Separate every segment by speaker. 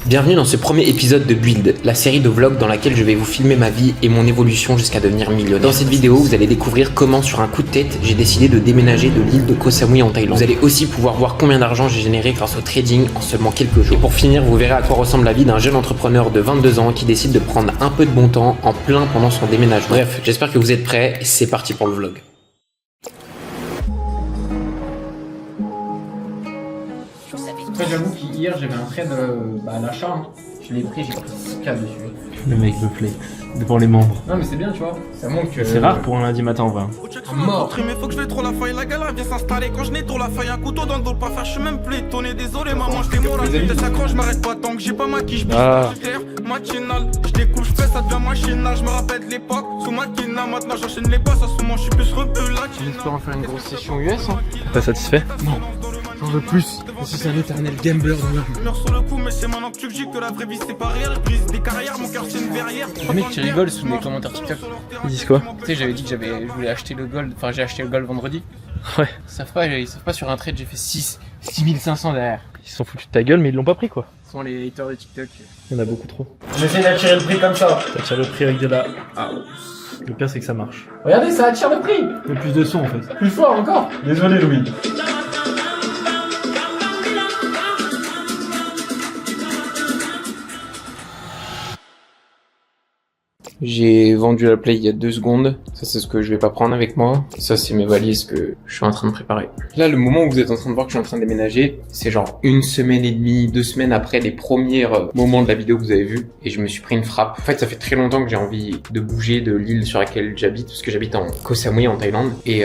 Speaker 1: Bienvenue dans ce premier épisode de Build, la série de vlogs dans laquelle je vais vous filmer ma vie et mon évolution jusqu'à devenir millionnaire. Dans cette vidéo, vous allez découvrir comment sur un coup de tête, j'ai décidé de déménager de l'île de Koh Samui en Thaïlande. Vous allez aussi pouvoir voir combien d'argent j'ai généré grâce au trading en seulement quelques jours. Et pour finir, vous verrez à quoi ressemble la vie d'un jeune entrepreneur de 22 ans qui décide de prendre un peu de bon temps en plein pendant son déménagement. Bref, j'espère que vous êtes prêts et c'est parti pour le vlog.
Speaker 2: Après, j'avoue qu'hier j'avais un trade à l'achat, hein. Je l'ai pris, j'ai pris 6K dessus.
Speaker 3: Le mec me flex devant les membres.
Speaker 2: Non mais c'est bien, tu vois, ça montre que...
Speaker 3: C'est rare pour un lundi matin en vrai.
Speaker 2: Mort.
Speaker 4: Mais faut que je vais trop la faille, la galère vient s'installer quand je n'ai trop la faille, un couteau dans le dos, pas faire, je suis même plus étonné, désolé maman, je t'ai moral, je s'accroche, je m'arrête pas tant que j'ai pas ma quiche, matinal, je découle, je fais ça devient machinal, je me rappelle de l'époque, sous Makina, maintenant j'enchaîne les passes, à ce moment je suis plus rebeu là.
Speaker 2: J'espère en faire une grosse session US, hein.
Speaker 3: Pas satisfait?
Speaker 2: Non, j'en veux plus. Je suis un éternel gambler dans la rue.
Speaker 4: Meurs sur le coup, mais c'est maintenant que tu dis que la vraie vie c'est pas réel, je brise des carrières, mon cœur c'est une verrière.
Speaker 2: Les mecs qui rigolent sous mes commentaires TikTok.
Speaker 3: Ils disent quoi?
Speaker 2: Tu sais, j'avais dit que je voulais acheter le gold, enfin j'ai acheté le gold vendredi.
Speaker 3: Ouais.
Speaker 2: Ils savent pas sur un trade, j'ai fait 6500 derrière.
Speaker 3: Ils se sont foutus de ta gueule mais ils l'ont pas pris quoi.
Speaker 2: Ce sont les haters de TikTok.
Speaker 3: Il y en a beaucoup trop.
Speaker 2: J'essaie d'attirer le prix comme ça.
Speaker 3: T'attires le prix avec de la... Ah. Le pire c'est que ça marche.
Speaker 2: Regardez, ça attire le prix.
Speaker 3: Il y a plus de son en fait.
Speaker 2: Plus fort encore.
Speaker 3: Désolé Louis.
Speaker 1: J'ai vendu la Play il y a 2 secondes. Ça, c'est ce que je vais pas prendre avec moi. Ça, c'est mes valises que je suis en train de préparer. Là, le moment où vous êtes en train de voir que je suis en train de déménager, c'est genre 1 semaine et demie, 2 semaines après les premiers moments de la vidéo que vous avez vu. Et je me suis pris une frappe. En fait, ça fait très longtemps que j'ai envie de bouger de l'île sur laquelle j'habite, parce que j'habite en Koh Samui, en Thaïlande. Et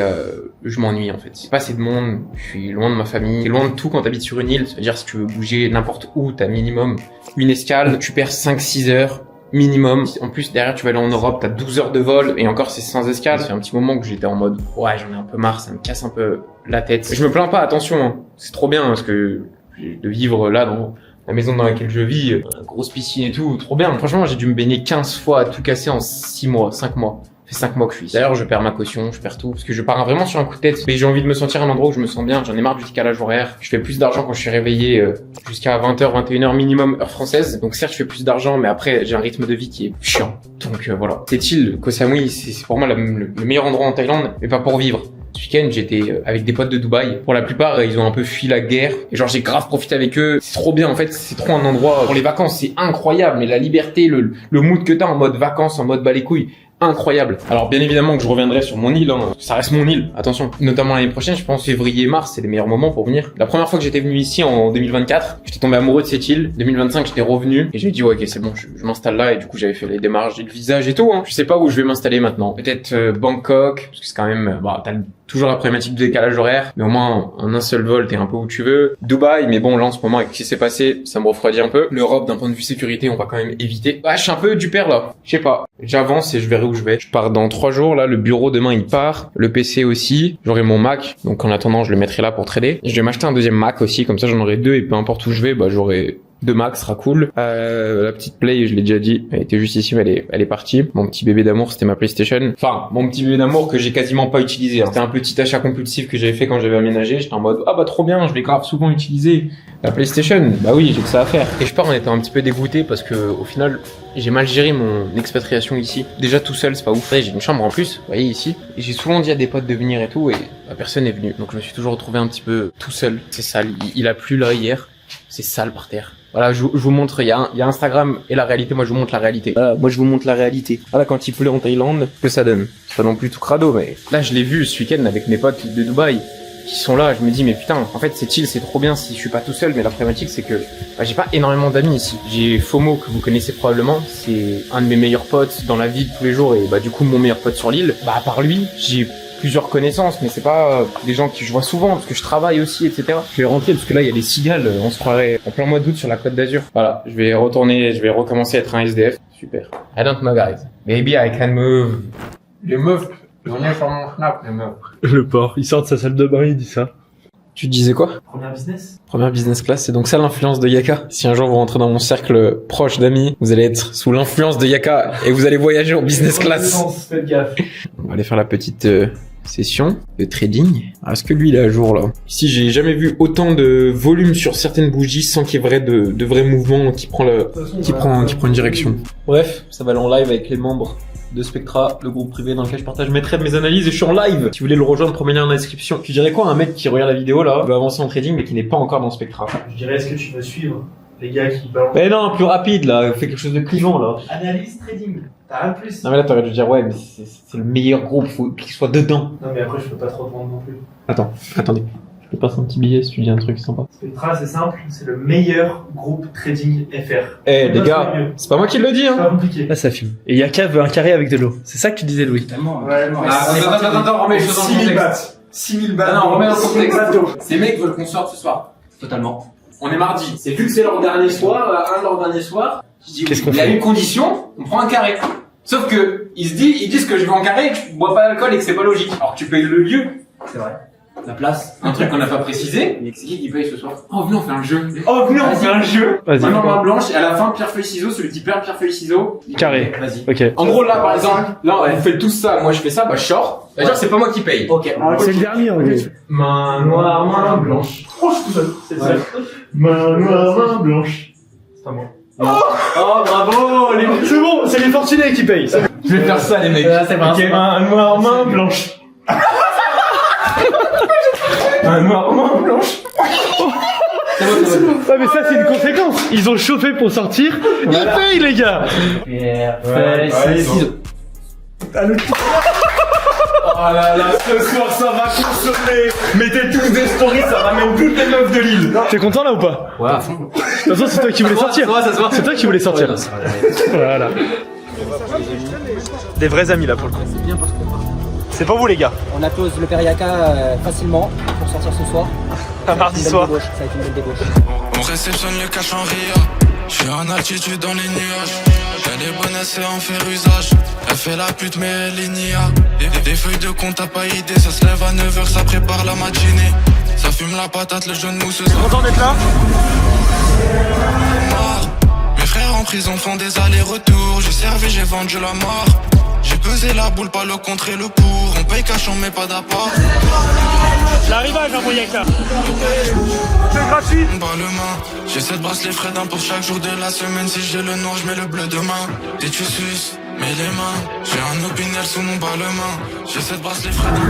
Speaker 1: je m'ennuie, en fait. C'est pas assez de monde. Je suis loin de ma famille. T'es loin de tout quand t'habites sur une île. C'est-à-dire, si tu veux bouger n'importe où, t'as minimum une escale. Tu perds 5-6 heures. Minimum. En plus, derrière, tu vas aller en Europe, t'as 12 heures de vol, et encore, c'est sans escale. C'est un petit moment que j'étais en mode, ouais, j'en ai un peu marre, ça me casse un peu la tête. Je me plains pas, attention, hein. C'est trop bien, parce que de vivre là, dans la maison dans laquelle je vis, grosse piscine et tout, trop bien. Franchement, j'ai dû me baigner 15 fois à tout casser en 6 mois, 5 mois. Ça fait 5 mois que je suis. D'ailleurs, je perds ma caution, je perds tout, parce que je pars vraiment sur un coup de tête. Mais j'ai envie de me sentir à un endroit où je me sens bien, j'en ai marre du décalage horaire. Je fais plus d'argent quand je suis réveillé jusqu'à 20h, 21h minimum, heure française. Donc certes, je fais plus d'argent, mais après, j'ai un rythme de vie qui est chiant. Donc voilà. Cette île, Koh Samui, c'est pour moi le meilleur endroit en Thaïlande, mais pas pour vivre. Ce week-end, j'étais avec des potes de Dubaï. Pour la plupart, ils ont un peu fui la guerre. Et genre, j'ai grave profité avec eux. C'est trop bien, en fait. C'est trop un endroit pour les vacances. C'est incroyable. Mais la liberté, le mood que t'as en mode vacances, en mode bas les couilles. Incroyable. Alors bien évidemment que je reviendrai sur mon île, hein. Ça reste mon île, attention. Notamment l'année prochaine, je pense février-mars, c'est les meilleurs moments pour venir. La première fois que j'étais venu ici en 2024, j'étais tombé amoureux de cette île. 2025, j'étais revenu et j'ai dit ouais, ok, c'est bon, je m'installe là et du coup j'avais fait les démarches et le visage et tout. Hein. Je sais pas où je vais m'installer maintenant. Peut-être Bangkok, parce que c'est quand même, t'as toujours la problématique du décalage horaire, mais au moins en un seul vol, t'es un peu où tu veux. Dubaï, mais bon là en ce moment avec ce qui s'est passé, ça me refroidit un peu. L'Europe, d'un point de vue sécurité, on va quand même éviter. Bah, je suis un peu du père là. Je sais pas. J'avance et je verrai où je vais. Je pars dans 3 jours, là, le bureau demain il part, le PC aussi, j'aurai mon Mac, donc en attendant je le mettrai là pour trader. Je vais m'acheter un deuxième Mac aussi, comme ça j'en aurai 2 et peu importe où je vais, bah j'aurai 2 Mac, sera cool. La petite Play, je l'ai déjà dit, elle était juste ici, mais elle est partie. Mon petit bébé d'amour, c'était ma PlayStation. Enfin, mon petit bébé d'amour que j'ai quasiment pas utilisé. Hein. C'était un petit achat compulsif que j'avais fait quand j'avais aménagé. J'étais en mode, ah bah trop bien, je vais grave souvent utiliser la PlayStation. Bah oui, j'ai que ça à faire. Et je pars en étant un petit peu dégoûté parce que au final, j'ai mal géré mon expatriation ici. Déjà tout seul, c'est pas ouf. J'ai une chambre en plus, vous voyez ici. Et j'ai souvent dit à des potes de venir et tout, et bah, personne n'est venu. Donc je me suis toujours retrouvé un petit peu tout seul. C'est sale. Il a plu là hier. C'est sale par terre. Voilà, je vous montre, il y a Instagram et la réalité, moi je vous montre la réalité. Voilà, moi je vous montre la réalité. Voilà, quand il pleut en Thaïlande, ce que ça donne. C'est pas non plus tout crado, mais là je l'ai vu ce week-end avec mes potes de Dubaï qui sont là, je me dis mais putain, en fait c'est chill, c'est trop bien si je suis pas tout seul, mais la problématique c'est que j'ai pas énormément d'amis ici. J'ai FOMO que vous connaissez probablement, c'est un de mes meilleurs potes dans la vie de tous les jours et bah du coup mon meilleur pote sur l'île. Bah à part lui, j'ai plusieurs connaissances, mais c'est pas des gens que je vois souvent parce que je travaille aussi, etc. Je vais rentrer parce que là il y a des cigales, on se croirait en plein mois d'août sur la Côte d'Azur. Voilà, je vais recommencer à être un SDF. Super. I don't know guys. Maybe I can move. Les meufs, venez sur mon snap, les meufs.
Speaker 3: Le porc, il sort de sa salle de bain, il dit ça.
Speaker 1: Tu disais quoi? Première business class, c'est donc ça l'influence de Yaka. Si un jour vous rentrez dans mon cercle proche d'amis, vous allez être sous l'influence de Yaka et vous allez voyager en business class.
Speaker 3: Faites gaffe.
Speaker 1: On va aller faire la petite session de trading. Est-ce que lui il est à jour là? Ici j'ai jamais vu autant de volume sur certaines bougies sans qu'il y ait de vrais mouvements qui prend une direction. Bref, ça va aller en live avec les membres de Spectra, le groupe privé dans lequel je partage mes trades, mes analyses et je suis en live. Si vous voulez le rejoindre, prenez le lien dans la description. Tu dirais quoi à un mec qui regarde la vidéo là, veut avancer en trading mais qui n'est pas encore dans Spectra?
Speaker 3: Je dirais, est-ce que tu veux suivre les gars qui balancent?
Speaker 1: Mais non, plus rapide là, fais quelque chose de clivant là.
Speaker 3: Analyse trading, t'as rien de plus.
Speaker 1: Non mais là t'aurais dû dire ouais mais c'est le meilleur groupe, faut qu'il soit dedans.
Speaker 3: Non mais après je peux pas trop te vendre non plus.
Speaker 1: Attendez. Je te passe un petit billet si tu dis un truc sympa.
Speaker 3: Spectra c'est simple, c'est le meilleur groupe trading FR.
Speaker 1: Eh les gars, c'est pas moi qui le dis
Speaker 3: C'est
Speaker 1: hein.
Speaker 3: pas compliqué.
Speaker 5: Là, ça filme. Et Yaka veut un carré avec de l'eau. C'est ça que tu disais, Louis.
Speaker 2: Tellement.
Speaker 1: Attends, remets les choses dans le
Speaker 3: 6000
Speaker 1: contexte.
Speaker 3: bahts. 6000 bahts.
Speaker 1: Non, remets dans le contexte.
Speaker 3: Bateau.
Speaker 1: Ces mecs veulent qu'on sorte ce soir.
Speaker 2: Totalement.
Speaker 1: On est mardi. C'est vu que c'est leur dernier soir, un de leurs derniers soirs. Je dis,
Speaker 5: Qu'est-ce qu'on
Speaker 1: il y a
Speaker 5: fait
Speaker 1: une condition, on prend un carré. Sauf que, ils disent que je vais en carré et que je bois pas d'alcool et que c'est pas logique. Alors que tu payes le lieu.
Speaker 2: C'est vrai. La place.
Speaker 1: Un truc qu'on n'a pas précisé. Mais c'est qui paye ce soir? Oh, venez, on fait un jeu.
Speaker 3: Oh venez, on fait un jeu.
Speaker 5: Vas-y.
Speaker 1: Maintenant, main blanche, et à la fin, pierre, feuille, ciseaux, celui qui perd, pierre, feuille, ciseaux.
Speaker 5: Carré.
Speaker 2: Vas-y.
Speaker 5: Ok.
Speaker 1: En gros, là, par exemple, là, vous faites tous ça, moi je fais ça, bah je sors. C'est-à-dire, c'est pas moi qui paye.
Speaker 2: Ok.
Speaker 5: C'est le dernier, en gros.
Speaker 3: Main noire, main blanche. Oh, je suis tout seul. C'est ça. Main noire, main blanche. C'est pas moi.
Speaker 2: Oh, bravo, les
Speaker 5: C'est bon, c'est les fortunés qui payent.
Speaker 1: Je vais faire ça, les mecs.
Speaker 2: c'est vrai.
Speaker 3: Ok, main noire, main blanche. Main noire, main blanche.
Speaker 5: Ouais, mais ça, c'est une conséquence. Ils ont chauffé pour sortir. Ils payent, les gars.
Speaker 2: Pierre,
Speaker 3: Ouais,
Speaker 2: feuille,
Speaker 3: bon.
Speaker 2: ciseaux.
Speaker 3: Oh là là, ce soir ça va consommer. Mettez tous des stories, ça ramène toutes les meufs de l'île.
Speaker 5: T'es content là ou pas?
Speaker 2: Ouais, à fond.
Speaker 5: De toute façon, c'est toi qui voulais sortir.
Speaker 2: Ça se voit.
Speaker 5: C'est toi qui voulais sortir. Voilà. Des vrais amis là pour le coup.
Speaker 2: C'est bien parce qu'on part.
Speaker 5: C'est pour vous, les gars.
Speaker 6: On appose le Periaka facilement pour sortir ce soir.
Speaker 5: Un mardi
Speaker 6: Une belle
Speaker 5: soir.
Speaker 6: débauche, ça va être une belle débauche.
Speaker 4: On réceptionne le cash en ria. Je suis en altitude dans les nuages. Elle est bonne, elle sait en faire usage. Elle fait la pute mais elle est nia. Des feuilles de compte, t'as pas idée. Ça se lève à 9h, ça prépare la matinée. Ça fume la patate, le jeune mousse.
Speaker 5: Content d'être là?
Speaker 4: Mes frères en prison font des allers-retours. J'ai servi, j'ai vendu la mort. J'ai pesé la boule, pas le contre et le pour. On paye cash, on met pas d'apport.
Speaker 5: L'arrivage, hein, pour Yaka. C'est gratuit.
Speaker 4: Par le main, j'ai 7 bracelets frais d'un pour chaque jour de la semaine. Si j'ai le noir, je mets le bleu demain. Et tu suces, mets les mains. J'ai un opinel sous mon parlement. J'ai 7 bracelets frais d'un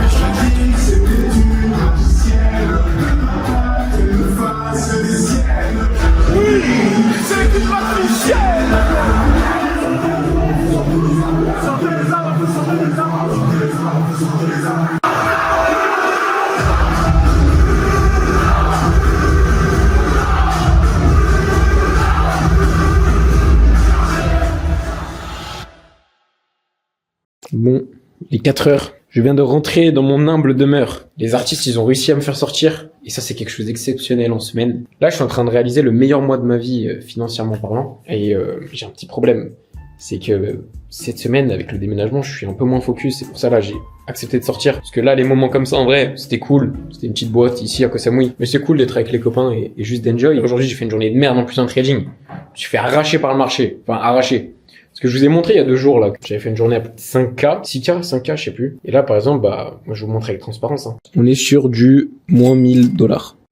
Speaker 4: pour chaque jour de la
Speaker 1: Bon, les 4 heures. Je viens de rentrer dans mon humble demeure. Les artistes, ils ont réussi à me faire sortir. Et ça, c'est quelque chose d'exceptionnel en semaine. Là, je suis en train de réaliser le meilleur mois de ma vie, financièrement parlant. Et j'ai un petit problème. C'est que cette semaine, avec le déménagement, je suis un peu moins focus. C'est pour ça, là, j'ai accepté de sortir. Parce que là, les moments comme ça, en vrai, c'était cool. C'était une petite boîte ici à Koh Samui. Mais c'est cool d'être avec les copains et juste d'enjoy. Aujourd'hui, j'ai fait une journée de merde en plus en trading. Je me suis fait arracher par le marché. Enfin, arracher. Ce que je vous ai montré il y a 2 jours, là, que j'avais fait une journée à plus de 5K, 6K, 5K, je sais plus. Et là, par exemple, bah, moi, je vous montre avec transparence, hein. On est sur du moins $1000.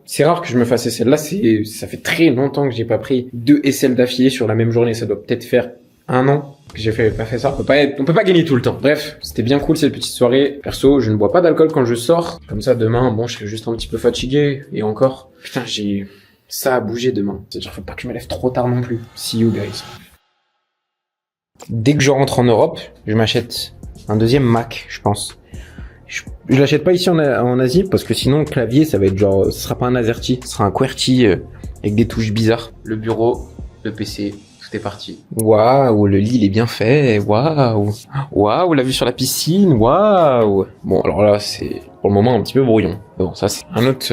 Speaker 1: C'est rare que je me fasse SL. Là, ça fait très longtemps que j'ai pas pris 2 SL d'affilée sur la même journée. Ça doit peut-être faire 1 an que j'ai pas fait ça. On peut pas gagner tout le temps. Bref, c'était bien cool cette petite soirée. Perso, je ne bois pas d'alcool quand je sors. Comme ça, demain, bon, je serai juste un petit peu fatigué. Et encore. Putain, j'ai ça à bouger demain. C'est-à-dire, faut pas que je me lève trop tard non plus. See you guys. Dès que je rentre en Europe, je m'achète un deuxième Mac, je pense. Je l'achète pas ici en Asie parce que sinon le clavier ça va être genre, ce sera pas un AZERTY, ce sera un QWERTY avec des touches bizarres. Le bureau, le PC, tout est parti. Waouh, le lit il est bien fait, waouh. Waouh, la vue sur la piscine, waouh. Bon alors là c'est pour le moment un petit peu brouillon. Bon ça c'est un autre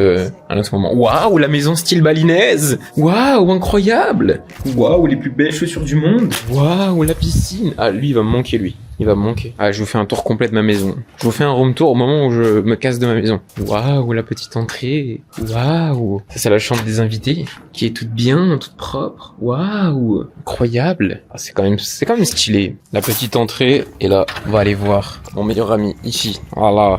Speaker 1: moment. Waouh, la maison style balinaise. Waouh, incroyable. Waouh, les plus belles chaussures du monde. Waouh, la piscine. Ah lui il va me manquer lui. Il va me manquer. Ah, je vous fais un tour complet de ma maison. Je vous fais un room tour au moment où je me casse de ma maison. Waouh, la petite entrée. Waouh. Ça, c'est la chambre des invités, qui est toute bien, toute propre. Waouh. Incroyable. Ah, c'est quand même stylé. La petite entrée. Et là, on va aller voir mon meilleur ami, ici. Voilà.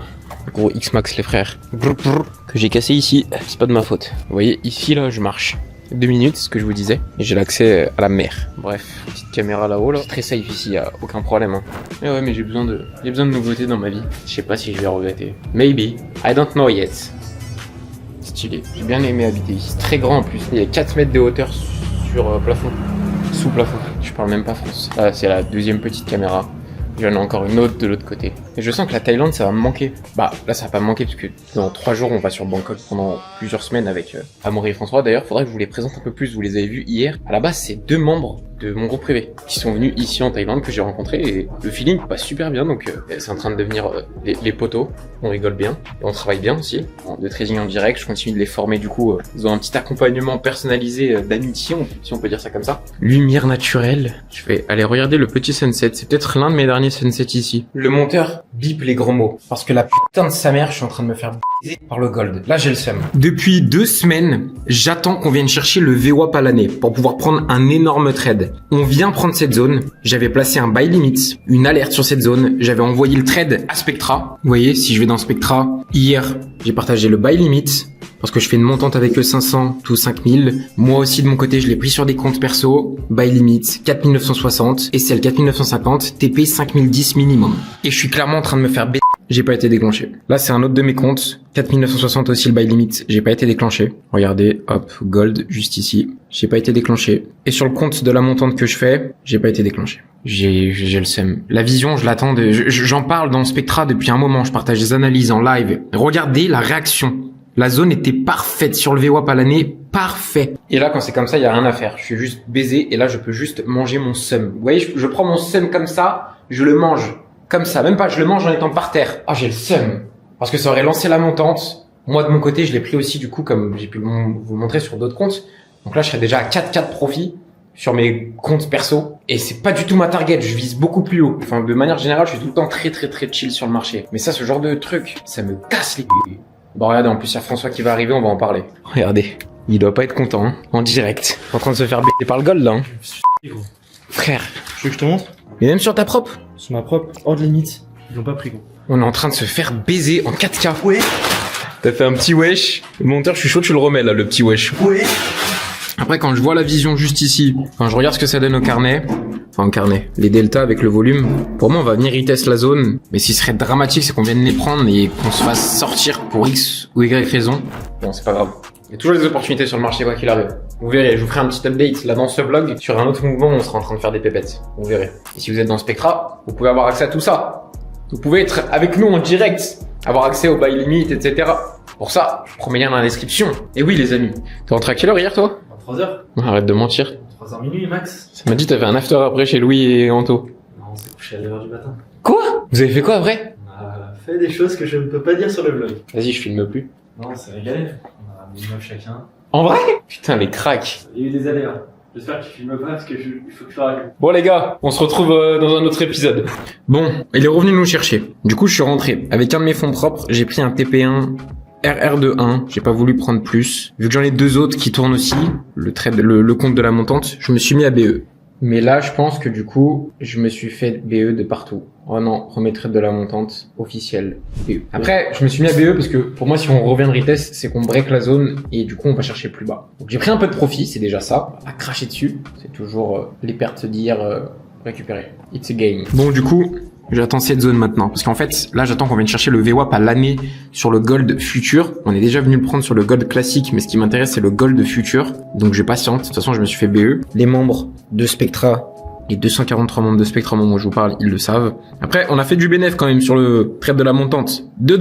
Speaker 1: Gros X-Max les frères. Brr, brr, que j'ai cassé ici, c'est pas de ma faute. Vous voyez, ici là, je marche. 2 minutes, c'est ce que je vous disais. Et j'ai l'accès à la mer. Bref, petite caméra là-haut là. C'est très safe ici, y a aucun problème. Hein. Mais ouais, mais j'ai besoin de nouveautés dans ma vie. Je sais pas si je vais regretter. Maybe. I don't know yet. Stylé. J'ai bien aimé habiter ici. C'est très grand en plus. Il y a 4 mètres de hauteur sur plafond. Sous plafond. Je parle même pas France. Là, c'est la deuxième petite caméra. J'en ai encore une autre de l'autre côté. Et je sens que la Thaïlande, ça va me manquer. Bah, là, ça va pas me manquer parce que dans 3 jours, on va sur Bangkok pendant plusieurs semaines avec Amaury et François. D'ailleurs, faudrait que je vous les présente un peu plus. Vous les avez vus hier. À la base, c'est 2 membres de mon groupe privé qui sont venus ici en Thaïlande que j'ai rencontrés et le feeling passe super bien. Donc, c'est en train de devenir les potos. On rigole bien et on travaille bien aussi. De trading en direct, je continue de les former du coup. Ils ont un petit accompagnement personnalisé d'amitié, si on peut dire ça comme ça. Lumière naturelle. Je vais aller regarder le petit sunset. C'est peut-être l'un de mes derniers sunsets ici. Le monteur bip les gros mots parce que la putain de sa mère, je suis en train de me faire baiser par le gold. Là, j'ai le seum. Depuis 2 semaines, j'attends qu'on vienne chercher le VWAP à l'année pour pouvoir prendre un énorme trade. On vient prendre cette zone. J'avais placé un buy limit, une alerte sur cette zone. J'avais envoyé le trade à Spectra. Vous voyez, si je vais dans Spectra, hier, j'ai partagé le buy limit parce que je fais une montante avec le 500 tout 5000. Moi aussi, de mon côté, je l'ai pris sur des comptes perso. Buy limit 4960 et celle 4950, TP 5010 minimum. Et je suis clairement en train de me faire baiser. J'ai pas été déclenché. Là, c'est un autre de mes comptes. 4960 aussi le buy limit. J'ai pas été déclenché. Regardez, hop, gold, juste ici. J'ai pas été déclenché. Et sur le compte de la montante que je fais, j'ai pas été déclenché. J'ai le seum. La vision, je l'attends j'en parle dans Spectra depuis un moment. Je partage des analyses en live. Regardez la réaction. La zone était parfaite sur le VWAP à l'année, parfait. Et là, quand c'est comme ça, il y a rien à faire. Je suis juste baisé et là, je peux juste manger mon seum. Vous voyez, je prends mon seum comme ça, je le mange. Comme ça, même pas, je le mange en étant par terre. Ah, j'ai le seum. Parce que ça aurait lancé la montante. Moi, de mon côté, je l'ai pris aussi, du coup, comme j'ai pu vous montrer sur d'autres comptes. Donc là, je serais déjà à 4 profits sur mes comptes perso. Et c'est pas du tout ma target. Je vise beaucoup plus haut. Enfin, de manière générale, je suis tout le temps très chill sur le marché. Mais ça, ce genre de truc, ça me casse les couilles. Bon, regardez, en plus, il y a François qui va arriver, on va en parler. Regardez. Il doit pas être content, hein. En direct. En train de se faire baiser par le gold, là, hein. Frère.
Speaker 5: Tu veux que je te montre?
Speaker 1: Mais même sur ta propre.
Speaker 5: Sur ma propre, hors de limite. Ils l'ont pas pris, gros.
Speaker 1: On est en train de se faire baiser en 4K. Ouais. T'as fait un petit wesh. Le monteur, je suis chaud, tu le remets là, le petit wesh. Ouais. Après, quand je vois la vision juste ici, quand je regarde ce que ça donne au carnet, enfin au carnet, les deltas avec le volume, pour moi, on va venir retest la zone. Mais ce qui serait dramatique, c'est qu'on vienne les prendre et qu'on se fasse sortir pour X ou Y raison. Bon, c'est pas grave. Il y a toujours des opportunités sur le marché, quoi qu'il arrive. Vous verrez, je vous ferai un petit update là dans ce vlog. Sur un autre mouvement, on sera en train de faire des pépettes. Vous verrez. Et si vous êtes dans Spectra, vous pouvez avoir accès à tout ça. Vous pouvez être avec nous en direct, avoir accès au buy limit, etc. Pour ça, je prends mes liens dans la description. Et oui, les amis. T'es rentré à quelle heure hier, toi?
Speaker 5: 3h.
Speaker 1: Arrête de mentir.
Speaker 5: 3h minuit, max.
Speaker 1: Ça m'a dit t'avais un after après chez Louis et Anto.
Speaker 5: Non, on s'est couché à 9h du matin.
Speaker 1: Quoi? Vous avez fait quoi après?
Speaker 5: On a fait des choses que je ne peux pas dire sur le vlog.
Speaker 1: Vas-y, je filme plus.
Speaker 5: Non, c'est régalé. On a ramené une meuf chacun.
Speaker 1: En vrai? Putain, les cracks.
Speaker 5: Il y a eu des aléas. J'espère que tu filmes pas parce que il faut que je règle.
Speaker 1: Bon les gars, on se retrouve dans un autre épisode. Bon, il est revenu nous chercher. Du coup, je suis rentré. Avec un de mes fonds propres, j'ai pris un TP1 RR21. J'ai pas voulu prendre plus. Vu que j'en ai 2 autres qui tournent aussi, le compte de la montante, je me suis mis à BE. Mais là, je pense que du coup, je me suis fait BE de partout. Oh non, premier trade de la montante officiel. BE. Après, je me suis mis à BE parce que pour moi, si on revient de retest, c'est qu'on break la zone et du coup, on va chercher plus bas. Donc j'ai pris un peu de profit, c'est déjà ça. On va cracher dessus. C'est toujours les pertes d'hier récupérées. It's a game. Bon, du coup, j'attends cette zone maintenant. Parce qu'en fait, là, j'attends qu'on vienne chercher le VWAP à l'année sur le gold futur. On est déjà venu le prendre sur le gold classique, mais ce qui m'intéresse, c'est le gold futur. Donc, je patiente. De toute façon, je me suis fait BE. Les membres de Spectra, les 243 membres de Spectra, au moment où je vous parle, ils le savent. Après, on a fait du bénéf quand même sur le trade de la montante. $2.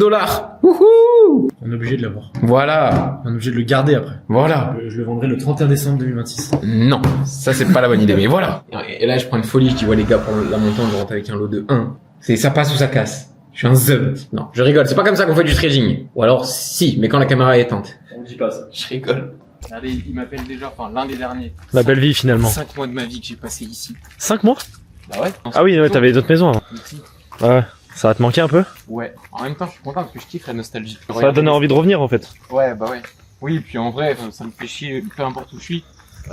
Speaker 1: Wouhou!
Speaker 5: On est obligé de l'avoir.
Speaker 1: Voilà.
Speaker 5: On est obligé de le garder après.
Speaker 1: Voilà.
Speaker 5: Je le vendrai le 31 décembre 2026.
Speaker 1: Non, ça c'est pas la bonne idée, mais voilà. Et là, je prends une folie, je dis, ouais les gars, pour la montante, je rentre avec un lot de 1. C'est ça passe ou ça casse. Je suis un zeub. Non, je rigole, c'est pas comme ça qu'on fait du trading. Ou alors, si, mais quand la caméra est éteinte.
Speaker 5: On ne dit pas ça.
Speaker 1: Je rigole. Regardez, il m'appelle déjà, enfin, l'un des derniers.
Speaker 5: La belle vie finalement.
Speaker 1: 5 mois de ma vie que j'ai passé ici.
Speaker 5: 5 mois?
Speaker 1: Bah ouais.
Speaker 5: Ah oui, ouais, t'avais d'autres maisons avant. Ouais. Ça va te manquer un peu?
Speaker 1: Ouais. En même temps, je suis content parce que je kiffe la nostalgie.
Speaker 5: Ça va te donner envie de revenir en fait.
Speaker 1: Ouais, bah ouais. Oui, puis en vrai, ça me fait chier, peu importe où je suis.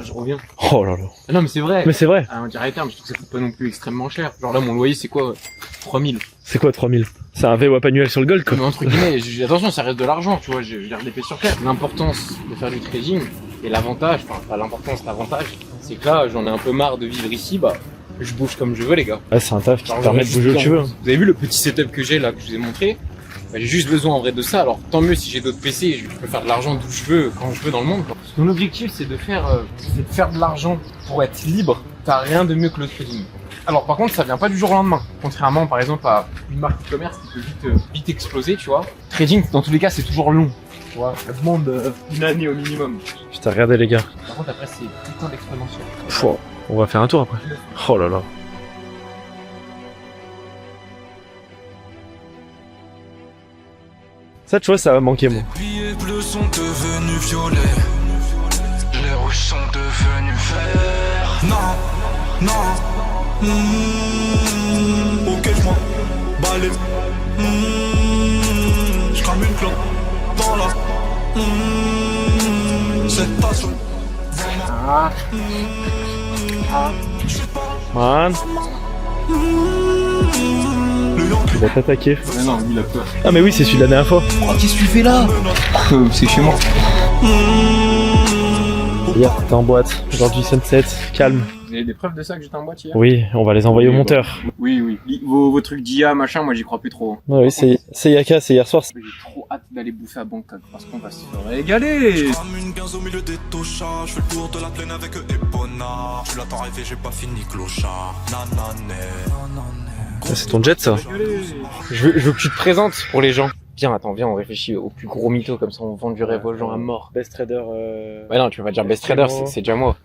Speaker 1: je reviens.
Speaker 5: Oh là là.
Speaker 1: Ah non, mais c'est vrai.
Speaker 5: Mais c'est vrai.
Speaker 1: À un direct terme, je trouve que ça coûte pas non plus extrêmement cher. Genre là, mon loyer, c'est quoi 3000.
Speaker 5: C'est quoi 3000? C'est un VWAP annuel sur le gold quoi.
Speaker 1: Mais entre guillemets, attention, ça reste de l'argent, tu vois, je garde les pieds sur terre. L'importance de faire du trading et l'avantage, enfin pas l'importance, l'avantage, c'est que là, j'en ai un peu marre de vivre ici, bah je bouge comme je veux les gars.
Speaker 5: Ah, c'est un taf qui
Speaker 1: Genre,
Speaker 5: te permet de bouger où tu veux.
Speaker 1: Vous avez vu le petit setup que j'ai là, que je vous ai montré? Bah, j'ai juste besoin en vrai de ça, alors tant mieux si j'ai d'autres PC, je peux faire de l'argent d'où je veux, quand je veux dans le monde. Quoi. Mon objectif c'est de faire de l'argent pour être libre, t'as rien de mieux que le trading. Alors par contre ça vient pas du jour au lendemain, contrairement par exemple à une marque de commerce qui peut vite exploser, tu vois. Trading dans tous les cas c'est toujours long, tu vois, ça demande une année au minimum.
Speaker 5: Putain, regardez les gars.
Speaker 1: Par contre après c'est putain d'exponentiel.
Speaker 5: Pouah, on va faire un tour après. Oh là là. Ça, tu vois, ça va manquer, moi.
Speaker 4: Les billets bleus sont devenus violets. Les rouges sont devenus verts. Non, non. Ok, je m'en balais. Je crame une clope dans la. C'est pas seul.
Speaker 5: Man. Il va t'attaquer.
Speaker 1: Mais non, il a peur.
Speaker 5: Ah mais oui, c'est celui de la dernière fois.
Speaker 1: Oh, qu'est-ce que tu fais là? C'est chez moi.
Speaker 5: Hier, t'étais en boîte. Aujourd'hui, sunset. Calme.
Speaker 1: Vous avez des preuves de ça que j'étais en boîte hier?
Speaker 5: Oui, on va les envoyer au monteur.
Speaker 1: Oui, oui. Vos trucs d'IA, machin, moi j'y crois plus trop.
Speaker 5: Ouais, oui, c'est Yaka, c'est hier soir.
Speaker 1: J'ai trop hâte d'aller bouffer à Bangkok parce qu'on va se faire régaler.
Speaker 4: Comme une 15 au milieu des tochards. Je fais le tour de la plaine avec Epona. Je l'attends rêver, j'ai pas fini clochard. Nanané.
Speaker 5: Ça, c'est ton jet, ça.
Speaker 1: Je veux que tu te présentes pour les gens. Viens, on réfléchit au plus gros mytho, comme ça on vend du rêve aux gens à mort.
Speaker 5: Best trader.
Speaker 1: Ouais, non, tu vas pas dire best trader, c'est déjà moi.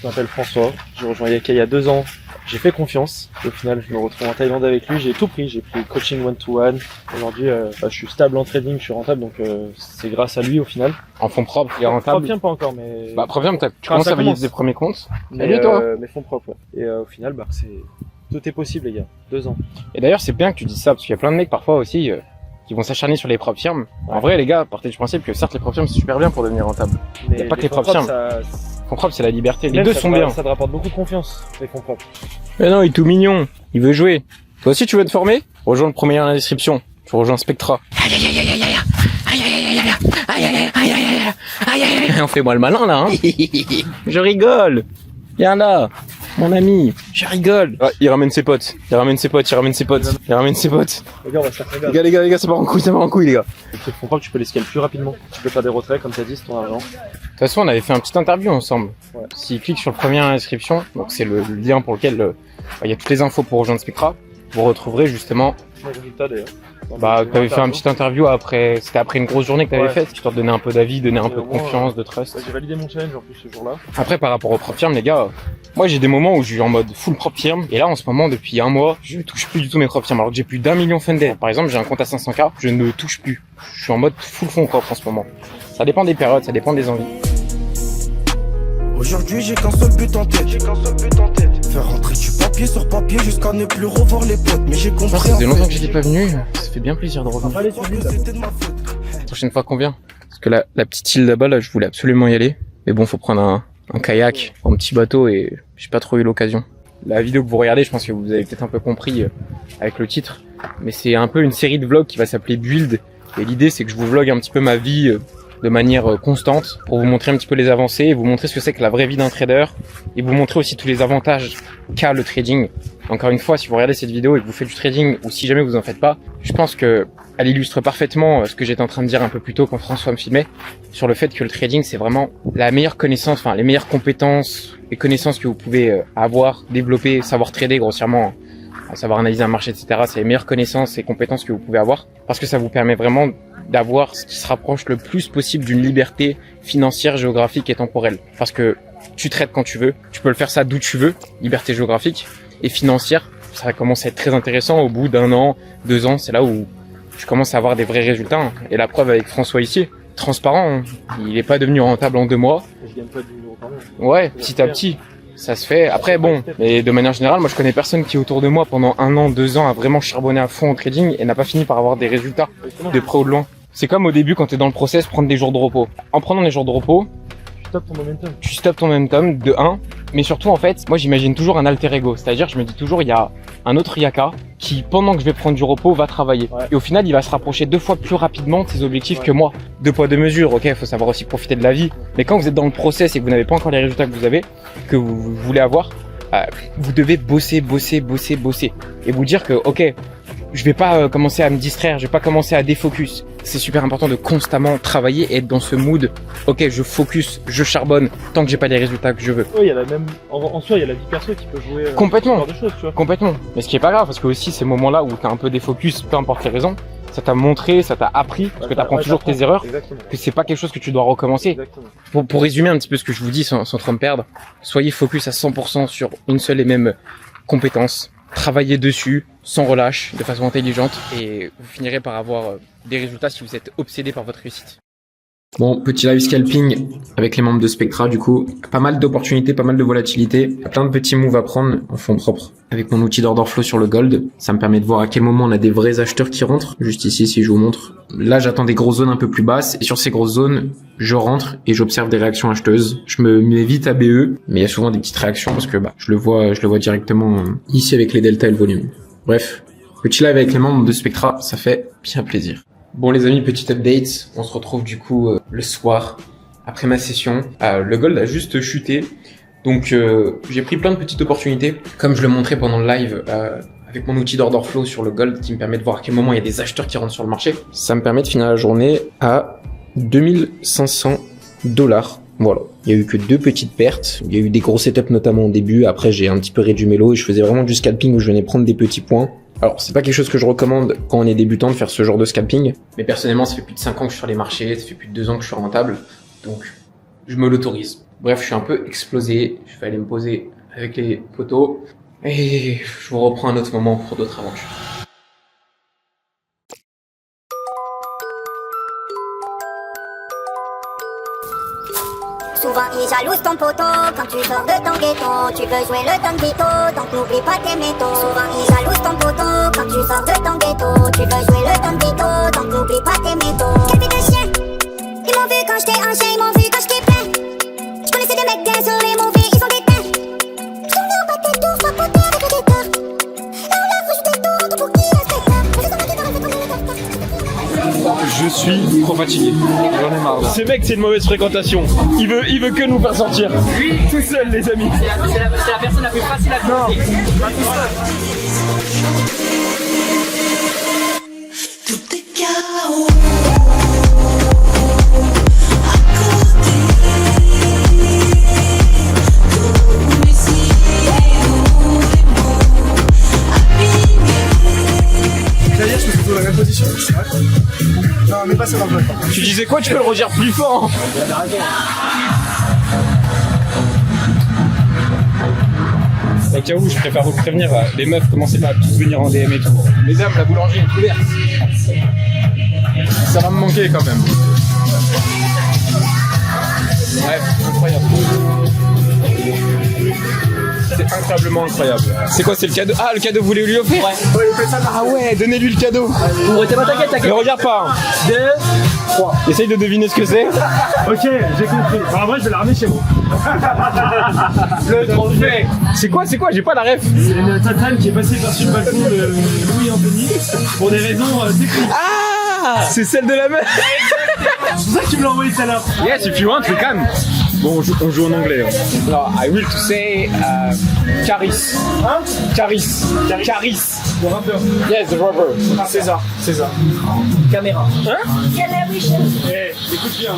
Speaker 5: Je m'appelle François. J'ai rejoint Yaka il y a 2 ans. J'ai fait confiance. Au final, je me retrouve en Thaïlande avec lui. J'ai tout pris. J'ai pris coaching one-to-one. Aujourd'hui, je suis stable en trading, je suis rentable, donc c'est grâce à lui au final.
Speaker 1: En fonds propres, il est rentable.
Speaker 5: Pas encore, mais.
Speaker 1: Bah, Profium, tu commences à valider des premiers comptes.
Speaker 5: Mais,
Speaker 1: toi.
Speaker 5: mes fonds propres, ouais. Et au final, bah, tout est possible, les gars. 2 ans.
Speaker 1: Et d'ailleurs, c'est bien que tu dises ça, parce qu'il y a plein de mecs parfois aussi qui vont s'acharner sur les propres firmes. Ouais. En vrai, les gars, partez du principe que certes, les propres firmes, c'est super bien pour devenir rentable. Il n'y a pas que les propres firmes. Fonds propres, c'est la liberté. Les deux sont bien.
Speaker 5: Ça te rapporte beaucoup de confiance, les fonds propres.
Speaker 1: Mais non, il est tout mignon. Il veut jouer. Toi aussi, tu veux te former? Rejoins le premier lien dans la description. Tu rejoins Spectra. On fait moi le malin, là, hein. Je rigole. Viens là. Mon ami, je rigole. Ah, il ramène ses potes. Les gars, on va se faire regarder. Les gars, ça part en couille, les gars.
Speaker 5: Avec les fonds propres, tu peux les scaler plus rapidement. Tu peux faire des retraits, comme t'as dit, c'est ton argent.
Speaker 1: De toute façon, on avait fait un petit interview ensemble.
Speaker 5: Ouais.
Speaker 1: S'il clique sur le premier lien dans la description, donc c'est le lien pour lequel il y a toutes les infos pour rejoindre Spectra, vous retrouverez justement.
Speaker 5: Le résultat d'ailleurs.
Speaker 1: Bah, t'avais fait un petit interview après, c'était après une grosse journée que t'avais faite, histoire de donner un peu d'avis, donner un peu de confiance, de trust.
Speaker 5: Ouais, j'ai validé mon challenge en plus ce jour-là.
Speaker 1: Après, par rapport aux propres firmes, les gars, moi j'ai des moments où je suis en mode full propre firme, et là en ce moment, depuis un mois, je ne touche plus du tout mes propres firmes, alors que j'ai plus d'1 million funded. Par exemple, j'ai un compte à 500K, je ne touche plus. Je suis en mode full fonds propres en ce moment. Ça dépend des périodes, ça dépend des envies.
Speaker 7: Aujourd'hui j'ai qu'un seul but en tête. Faire rentrer du papier sur papier jusqu'à ne plus revoir les potes. Mais j'ai compris.
Speaker 1: Ça faisait longtemps que j'étais pas venu, ça fait bien plaisir de revenir. La prochaine fois qu'on vient. Parce que la petite île là-bas, là, je voulais absolument y aller. Mais bon, faut prendre un kayak, un petit bateau et j'ai pas trop eu l'occasion. La vidéo que vous regardez, je pense que vous avez peut-être un peu compris avec le titre. Mais c'est un peu une série de vlogs qui va s'appeler Build. Et l'idée, c'est que je vous vlogue un petit peu ma vie de manière constante pour vous montrer un petit peu les avancées et vous montrer ce que c'est que la vraie vie d'un trader et vous montrer aussi tous les avantages qu'a le trading. Encore une fois, si vous regardez cette vidéo et que vous faites du trading ou si jamais vous en faites pas, je pense que elle illustre parfaitement ce que j'étais en train de dire un peu plus tôt quand François me filmait sur le fait que le trading c'est vraiment la meilleure connaissance, enfin les meilleures compétences et connaissances que vous pouvez avoir, développer, savoir trader grossièrement, savoir analyser un marché, etc. C'est les meilleures connaissances et compétences que vous pouvez avoir parce que ça vous permet vraiment d'avoir ce qui se rapproche le plus possible d'une liberté financière, géographique et temporelle. Parce que tu traites quand tu veux, tu peux le faire ça d'où tu veux, liberté géographique et financière. Ça commence à être très intéressant au bout d'1 an, 2 ans, c'est là où tu commences à avoir des vrais résultats. Et la preuve avec François ici, transparent, il est pas devenu rentable en 2 mois.
Speaker 5: Je gagne pas 10 € par mois.
Speaker 1: Ouais, petit à petit. Ça se fait. Après, bon, mais de manière générale, moi, je connais personne qui autour de moi pendant 1 an, 2 ans a vraiment charbonné à fond au trading et n'a pas fini par avoir des résultats de près ou de loin. C'est comme au début quand t'es dans le process, prendre des jours de repos. En prenant des jours de repos,
Speaker 5: stoppes ton momentum.
Speaker 1: Tu stoppes ton momentum de 1, mais surtout en fait, moi j'imagine toujours un alter ego, c'est-à-dire je me dis toujours il y a un autre Yaka qui pendant que je vais prendre du repos va travailler.
Speaker 5: Ouais.
Speaker 1: Et au final il va se rapprocher 2 fois plus rapidement de ses objectifs
Speaker 5: Ouais.
Speaker 1: que moi. 2 poids 2 mesures, ok, faut savoir aussi profiter de la vie, mais quand vous êtes dans le process et que vous n'avez pas encore les résultats que vous avez, que vous voulez avoir, vous devez bosser et vous dire que ok, je vais pas commencer à me distraire, je vais pas commencer à défocus. C'est super important de constamment travailler et être dans ce mood. Ok, je focus, je charbonne tant que j'ai pas les résultats que je veux.
Speaker 5: Ouais, il y a la même, en soi, il y a la vie perso qui peut jouer.
Speaker 1: Complètement.
Speaker 5: Ce genre de choses, tu vois.
Speaker 1: Complètement. Mais ce qui est pas grave, parce que aussi ces moments-là où t'as un peu défocus, peu importe les raisons, ça t'a montré, ça t'a appris, parce que t'apprends toujours tes erreurs,
Speaker 5: Exactement.
Speaker 1: que c'est pas quelque chose que tu dois recommencer.
Speaker 5: Exactement.
Speaker 1: Pour résumer un petit peu ce que je vous dis sans trop me perdre, soyez focus à 100% sur une seule et même compétence. Travaillez dessus, sans relâche, de façon intelligente, et vous finirez par avoir des résultats si vous êtes obsédé par votre réussite. Bon, petit live scalping avec les membres de Spectra, du coup. Pas mal d'opportunités, pas mal de volatilité. Il y a plein de petits moves à prendre en fonds propres. Avec mon outil d'order flow sur le gold, ça me permet de voir à quel moment on a des vrais acheteurs qui rentrent. Juste ici, si je vous montre. Là, j'attends des grosses zones un peu plus basses. Et sur ces grosses zones, je rentre et j'observe des réactions acheteuses. Je me mets vite à BE, mais il y a souvent des petites réactions parce que je le vois directement ici avec les deltas et le volume. Bref, petit live avec les membres de Spectra, ça fait bien plaisir. Bon les amis, petit update, on se retrouve du coup le soir, après ma session. Le gold a juste chuté, donc j'ai pris plein de petites opportunités, comme je le montrais pendant le live avec mon outil d'order flow sur le gold qui me permet de voir à quel moment il y a des acheteurs qui rentrent sur le marché. Ça me permet de finir la journée à 2500 $. Voilà, il y a eu que 2 petites pertes, il y a eu des gros setups notamment au début, après j'ai un petit peu réduit mes lots et je faisais vraiment du scalping où je venais prendre des petits points. Alors, c'est pas quelque chose que je recommande quand on est débutant de faire ce genre de scalping, mais personnellement, ça fait plus de 5 ans que je suis sur les marchés, ça fait plus de 2 ans que je suis rentable, donc je me l'autorise. Bref, je suis un peu explosé, je vais aller me poser avec les potos, et je vous reprends un autre moment pour d'autres aventures.
Speaker 8: Souvent ils jalousent ton poteau quand tu sors de ton ghetto. Tu veux jouer le Don Vito, donc n'oublie pas tes métaux. Souvent ils jalousent ton poteau quand tu sors de ton ghetto. Tu veux jouer le Don Vito, donc n'oublie pas tes métaux. Quel de chien, ils m'ont vu quand j'étais un chien, ils m'ont vu quand j'étais plein. Je connaissais des mecs gains sur les movies, ils ont des teints. J'suis venu en bas de tes tours, sois poté avec le guetteur. Là où la rouge des tours, pour qui est spectacle. Je suis dans ma tête, arrête de prendre le caractère.
Speaker 5: Je suis trop fatigué. J'en ai marre. Ces mecs, c'est une mauvaise fréquentation. Il veut que nous faire sortir. Lui, tout seul, les amis.
Speaker 6: C'est la personne la plus facile à trouver.
Speaker 9: Tout est chaos.
Speaker 3: D'ailleurs, je me fais dans la même position. Non, mais pas ça dans le bloc.
Speaker 1: Tu disais quoi? Tu peux le redire plus fort. Au cas où, je préfère vous prévenir, les meufs, commencez pas à tous venir en DM et tout. Mesdames, la boulangerie est ouverte. Ça va me manquer quand même. Bref, incroyable. C'est incroyablement incroyable. C'est quoi, c'est le cadeau? Ah, le cadeau, vous voulez lui offrir?
Speaker 3: Ouais, il fait ça.
Speaker 1: Ah ouais, donnez-lui le cadeau.
Speaker 6: T'inquiète.
Speaker 1: Ne regarde pas.
Speaker 6: 2, 3.
Speaker 1: Essaye de deviner ce que c'est.
Speaker 3: Ok, j'ai compris. Alors moi, je vais la ramener chez moi.
Speaker 1: Le trophée. C'est quoi? J'ai pas la ref.
Speaker 3: C'est une Tatane qui est passée par-dessus le balcon de Louis-Anthony pour des raisons techniques.
Speaker 1: Ah, c'est celle de la meuf.
Speaker 3: C'est pour ça que tu me l'as envoyé tout à l'heure.
Speaker 1: Yes, if you want, we can. Bon, on joue en anglais. Alors, I will to say Caris.
Speaker 3: Hein?
Speaker 1: Caris.
Speaker 3: Le rappeur.
Speaker 1: Yes, the rapper.
Speaker 3: César.
Speaker 6: Caméra.
Speaker 3: Eh, écoute bien.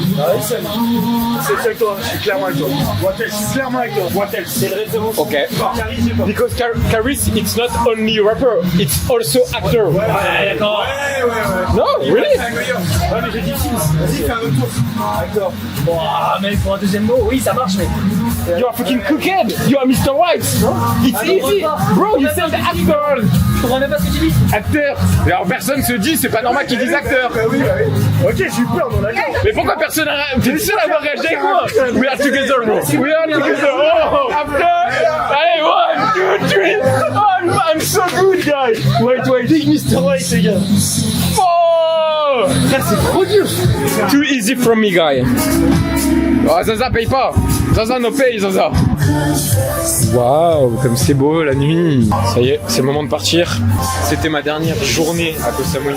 Speaker 3: C'est avec toi, je suis clairement avec toi. Watel, je suis clairement avec toi. Watel, c'est le référence.
Speaker 1: Ok.
Speaker 3: Caris, j'ai pas.
Speaker 1: Because Caris, it's not only rapper, it's also actor.
Speaker 3: Ouais, d'accord. Ouais.
Speaker 1: No, really?
Speaker 3: Ouais, mais j'ai dit 6. Vas-y, fais un autre tour. D'accord.
Speaker 6: Bon, mais pour un deuxième mot, oui, ça marche, mais.
Speaker 1: You are fucking cooked. You are Mr. White. It's easy. Bro, you said actor.
Speaker 6: Je comprends même pas ce que tu dis.
Speaker 1: Acteur. Alors personne se dit, c'est pas normal qu'ils disent acteur.
Speaker 3: Bah oui. Ok, j'ai eu peur, mon d'accord.
Speaker 1: Mais pourquoi personne n'a... T'es le seul à avoir réagi avec moi. We are together, bro. We are together. Oh, after. Allez, 1, 2, 3. Oh, I'm so good, guy. Wait.
Speaker 3: Big Mr. White, les gars.
Speaker 1: Oh. Frère, c'est trop dur. Too easy from me, guy. Oh, Zaza, paye pas. Zaza, no paye, Zaza. Waouh, comme c'est beau la nuit. Ça y est, c'est le moment de partir. C'était ma dernière journée à Koh Samui.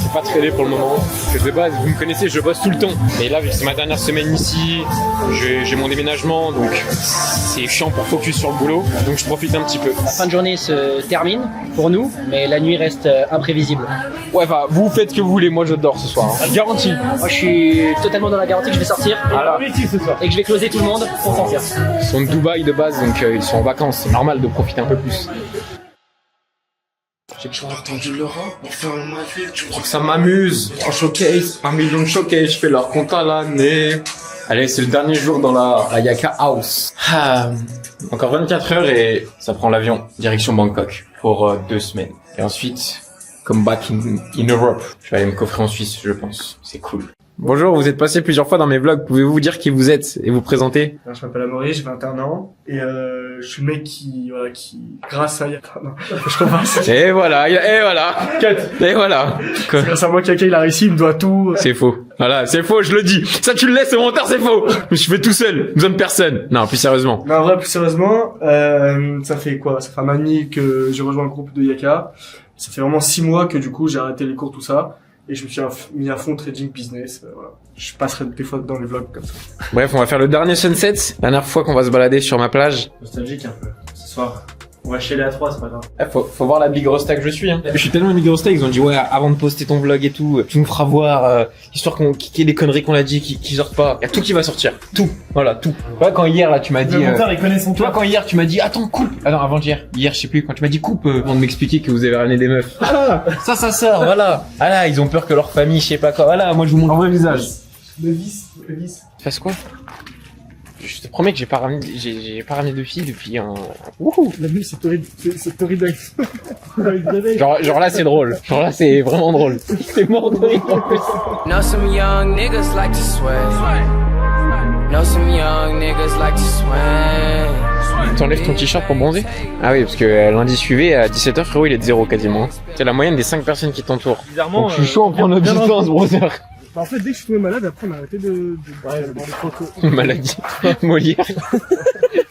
Speaker 1: C'est pas très laid pour le moment. Parce que de base, vous me connaissez, je bosse tout le temps. Et là, vu que c'est ma dernière semaine ici, j'ai mon déménagement, donc c'est chiant pour focus sur le boulot. Donc je profite un petit peu.
Speaker 6: La fin de journée se termine pour nous, mais la nuit reste imprévisible.
Speaker 1: Ouais, enfin, vous faites ce que vous voulez, moi je dors ce soir. Hein. Garantie.
Speaker 6: Moi je suis totalement dans la garantie que je vais sortir
Speaker 1: Voilà.
Speaker 6: et que je vais closer tout le monde pour sortir.
Speaker 1: Ils sont de Dubaï de base, donc ils sont en vacances. C'est normal de profiter un peu plus. J'ai toujours entendu l'Europe pour faire ma vie. Tu crois que ça m'amuse? En showcase, 1 million de showcase, je fais leur compte à l'année. Allez, c'est le dernier jour dans la Yaka House. Ah, encore 24 heures et ça prend l'avion. Direction Bangkok pour 2 semaines. Et ensuite, come back in Europe. Je vais aller me coffrer en Suisse, je pense. C'est cool. Bonjour, vous êtes passé plusieurs fois dans mes vlogs. Pouvez-vous vous dire qui vous êtes et vous présenter?
Speaker 3: Alors, je m'appelle Amaury, j'ai 21 ans et je suis le mec qui grâce à Yaka, non, je commence.
Speaker 1: Et voilà, et voilà. Et voilà.
Speaker 3: C'est grâce à moi qu'Yaka il a réussi, il me doit tout.
Speaker 1: C'est faux. Voilà, c'est faux, je le dis. Ça, tu le laisses au monteur, c'est faux. Je fais tout seul. Nous sommes personne. Non, plus sérieusement.
Speaker 3: Mais en vrai, plus sérieusement, ça fait quoi? Ça fait un an et demi que j'ai rejoint le groupe de Yaka. Ça fait vraiment 6 mois que du coup j'ai arrêté les cours, tout ça. Et je me suis mis à fond trading business, voilà. Je passerai des fois dans les vlogs comme ça.
Speaker 1: Bref, on va faire le dernier sunset. Dernière fois qu'on va se balader sur ma plage.
Speaker 3: Nostalgique un peu, ce soir. On va chialer à 3, c'est pas grave.
Speaker 1: Faut voir la big rosta que je suis, hein. Je suis tellement une big rosta, ils ont dit, ouais, avant de poster ton vlog et tout, tu nous feras voir, histoire qu'il y ait des conneries qu'on a dit, qui sortent pas. Y a tout qui va sortir. Tout. Voilà, tout. Ouais, quand hier, là, tu m'as dit,
Speaker 3: Le monteur, il connaît son
Speaker 1: tu vois, quand hier, tu m'as dit, attends, coupe. Attends, avant-hier, je sais plus, quand tu m'as dit coupe, avant de m'expliquer que vous avez ramené des meufs. Ah, ça sort, voilà. Ah là, ils ont peur que leur famille, je sais pas quoi. Voilà, moi, je vous montre mon visage.
Speaker 3: Le vis.
Speaker 1: Tu fasses quoi? Je te promets que j'ai pas ramené de filles depuis un... Wouhou.
Speaker 3: La nuit, c'est torride.
Speaker 1: Genre là, c'est drôle. Genre là, c'est vraiment drôle. C'est mort de rire en plus.
Speaker 10: Know some young niggas like to sway. Know some young niggas like to sway.
Speaker 1: T'enlèves ton t-shirt pour bronzer? Ah oui, parce que lundi suivi, à 17h, frérot, il est de 0 quasiment. C'est la moyenne des 5 personnes qui t'entourent.
Speaker 5: Bizarrement,
Speaker 1: donc je suis chaud en prenant notre distance, brother.
Speaker 3: Bah en fait, dès que je suis tombé malade, après on a arrêté de voir les photos.
Speaker 1: Maladie Molière.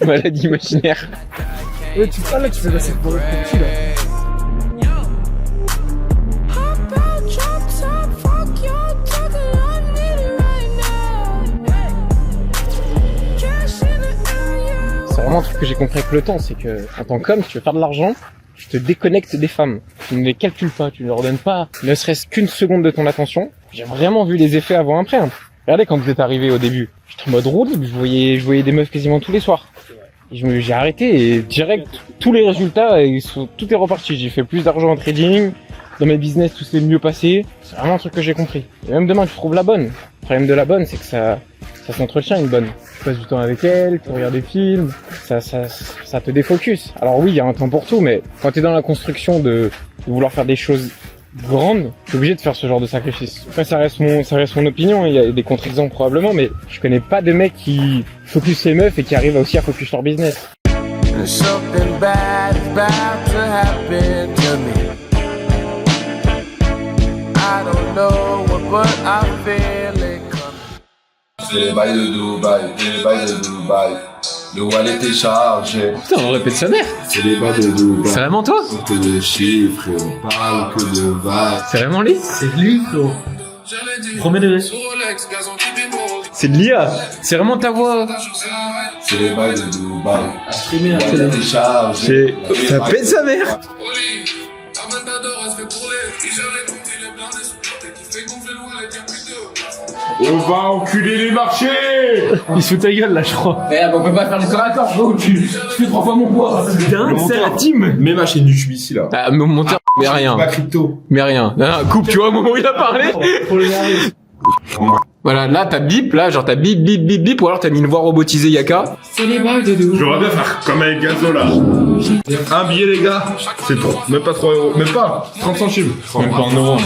Speaker 1: Maladie imaginaire.
Speaker 3: Ouais, tu parles là, tu fais passer pour le petit là.
Speaker 1: C'est vraiment un truc que j'ai compris avec le temps, c'est que en tant qu'homme, si tu veux faire de l'argent, tu te déconnectes des femmes. Tu ne les calcules pas, tu ne leur donnes pas ne serait-ce qu'une seconde de ton attention. J'ai vraiment vu les effets avant-après. Hein. Regardez quand vous êtes arrivé au début. J'étais en mode roue libre, je voyais des meufs quasiment tous les soirs. J'ai arrêté et direct, tous les résultats, tout est reparti. J'ai fait plus d'argent en trading, dans mes business tout s'est mieux passé. C'est vraiment un truc que j'ai compris. Et même demain, tu trouves la bonne. Le problème de la bonne, c'est que ça s'entretient une bonne. Tu passes du temps avec elle, tu regardes des films, ça te défocus. Alors oui, il y a un temps pour tout, mais quand t'es dans la construction de vouloir faire des choses grandes, t'es obligé de faire ce genre de sacrifice. Après, ça reste mon opinion, il y a des contre-exemples probablement, mais je connais pas de mecs qui focus les meufs et qui arrivent aussi à focus leur business.
Speaker 10: Something bad is about to happen to me. I don't know what, but I feel it coming.
Speaker 11: C'est les bails de Dubaï, le wallet est chargé.
Speaker 1: Putain, on répète sa mère.
Speaker 11: C'est les bails de Dubaï.
Speaker 1: C'est vraiment toi?
Speaker 11: On te de chiffres et on parle que de vagues.
Speaker 1: C'est vraiment lui?
Speaker 5: C'est lui, frérot. Premier degré.
Speaker 1: C'est de l'IA. C'est vraiment ta voix.
Speaker 11: C'est les bails de Dubaï.
Speaker 5: C'est
Speaker 11: le wallet est chargé.
Speaker 1: Ça pète sa mère.
Speaker 3: On va enculer les marchés.
Speaker 5: Il se fout ta gueule là, je crois.
Speaker 2: Eh, on peut pas faire le corps à corps, gros. Tu fais 3 fois mon poids.
Speaker 5: Putain, c'est la team.
Speaker 11: Mets ma chaîne YouTube ici là.
Speaker 1: Ah, mon monteur, mais rien.
Speaker 11: Pas crypto.
Speaker 1: Mais rien. Non, coupe, tu vois, au moment où il a parlé. Voilà, là, t'as bip, là, genre t'as bip, ou alors t'as mis une voix robotisée Yaka. C'est les bails de doux.
Speaker 3: J'aurais bien faire comme avec Gazo là. Un billet les gars, c'est trop. Même pas 3 euros. Même pas 30 centimes.
Speaker 1: Même pas un euro.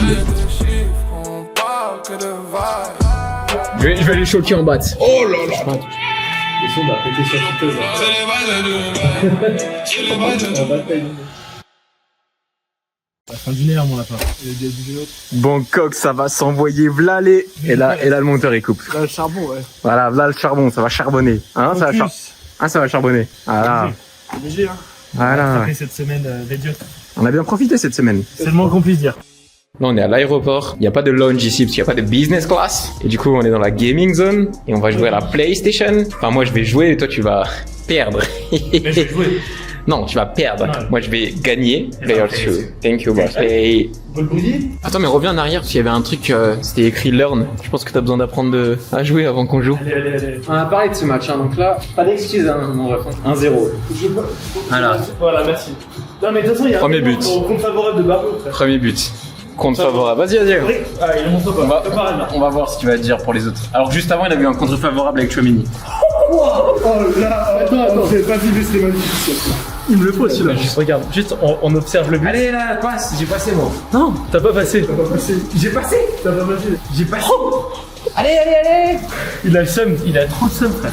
Speaker 1: Je vais aller choquer en bat.
Speaker 3: Oh là là.
Speaker 5: Les sons d'à péter sur TikTok. fin du nerf, mon lapin.
Speaker 1: Bangkok, ça va s'envoyer v'là et là le monteur il coupe.
Speaker 3: Là, le charbon, ouais.
Speaker 1: Voilà, là le charbon, ça va charbonner. Hein, ça va charbonner. Voilà.
Speaker 3: C'est léger, hein.
Speaker 1: Voilà.
Speaker 5: Après cette semaine d'adieu.
Speaker 1: On a bien profité cette semaine.
Speaker 5: C'est le moins qu'on puisse dire.
Speaker 1: Là, on est à l'aéroport. Il n'y a pas de lounge ici parce qu'il n'y a pas de business class. Et du coup, on est dans la gaming zone et on va jouer à la PlayStation. Enfin, moi, je vais jouer et toi, tu vas perdre.
Speaker 5: Mais je vais jouer.
Speaker 1: Non, tu vas perdre.
Speaker 5: Ouais.
Speaker 1: Moi, je vais gagner. Player 2. Thank you, boss. Et... Attends, mais reviens en arrière parce qu'il y avait un truc, c'était écrit learn. Je pense que t'as besoin d'apprendre à jouer avant qu'on joue.
Speaker 5: Allez.
Speaker 1: On a parlé de ce match, hein, donc là, pas d'excuses, hein, mon ref. 1-0. Voilà.
Speaker 5: Voilà, merci. Non, mais de toute façon, il y a
Speaker 1: Premier but.
Speaker 5: Compte favorable de Barbeau, frère.
Speaker 1: Premier but. Contre favorable. Vas-y.
Speaker 5: Ah, il est mon top.
Speaker 1: On va voir ce qu'il va dire pour les autres. Alors, juste avant, il a eu un contre favorable avec Chouamini.
Speaker 3: Oh là, attends, c'est pas vu, c'était magnifique.
Speaker 5: Il me le faut celui-là. Juste regarde, on observe le but.
Speaker 1: Allez, là, passe, j'ai passé moi.
Speaker 5: Non, t'as pas passé.
Speaker 1: J'ai passé.
Speaker 3: T'as pas passé.
Speaker 1: J'ai passé. Allez.
Speaker 5: Il a le seum, il a trop le seum, frère.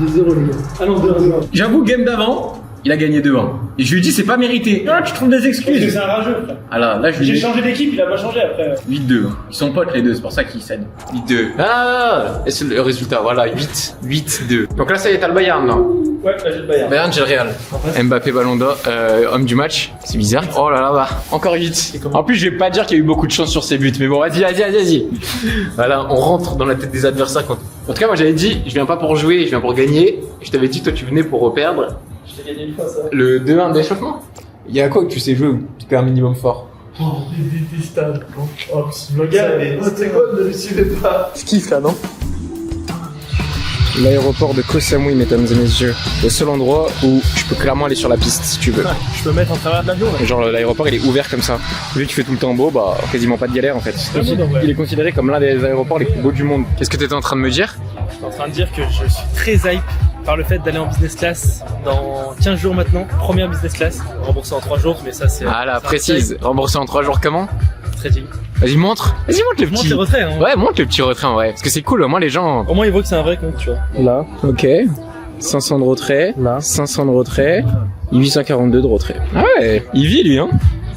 Speaker 5: 2-0 les gars. Ah non, 2-0.
Speaker 1: J'avoue, game d'avant, il a gagné 2-1. Et je lui ai dit, c'est pas mérité.
Speaker 5: Ah, tu trouves des excuses. C'est un rageux, frère.
Speaker 1: Ah là, je lui ai
Speaker 5: J'ai
Speaker 1: dit
Speaker 5: changé d'équipe, il a pas changé après.
Speaker 1: 8-2. Ils sont potes les deux, c'est pour ça qu'ils s'aident. 8-2. Ah, et c'est le résultat, voilà, 8-2. Donc là, ça y est, t'as le Bayern, là.
Speaker 5: Ouais, là j'ai le Bayern.
Speaker 1: Bayern, j'ai le Real. Mbappé, Ballon d'Or, homme du match. C'est bizarre. Oh là là, bah, encore 8. En plus, je vais pas dire qu'il y a eu beaucoup de chance sur ces buts, mais bon, vas-y. Voilà, on rentre dans la tête des adversaires. En tout cas, moi, j'avais dit, je viens pas pour jouer, je viens pour gagner. Je t'avais dit, toi, tu venais pour perdre.
Speaker 5: Je t'ai gagné une fois ça.
Speaker 1: Le 2-1 d'échauffement. Il y a quoi que tu sais jouer ou tu fais un minimum fort?
Speaker 5: Oh, détestable. Oh, le gars, c'était quoi, ne le suivez pas.
Speaker 1: Je kiffe là, non? L'aéroport de Koh Samui, mesdames et messieurs. Le seul endroit où je peux clairement aller sur la piste si tu veux.
Speaker 5: Je peux mettre en travers de l'avion là.
Speaker 1: Genre l'aéroport il est ouvert comme ça. Vu que tu fais tout le temps beau, bah quasiment pas de galère en fait. Il est considéré comme l'un des aéroports les plus beaux du monde. Qu'est-ce que t'étais en train de me dire?
Speaker 5: Je suis en train de dire que je suis très hype par le fait d'aller en business class dans 15 jours maintenant. Première business class, remboursé en 3 jours, mais ça c'est...
Speaker 1: Ah là, précise. Remboursé en 3 jours comment?
Speaker 5: Trading.
Speaker 1: Vas-y, montre le petit...
Speaker 5: Montre les retraits, hein.
Speaker 1: Ouais, montre le petit retrait, ouais. Parce que c'est cool, au moins les gens...
Speaker 5: Au moins ils voient que c'est un vrai compte, tu vois.
Speaker 1: Là, ok. 500 de retrait. Là. 500 de retrait. 842 de retrait. Ah ouais, il vit lui, hein.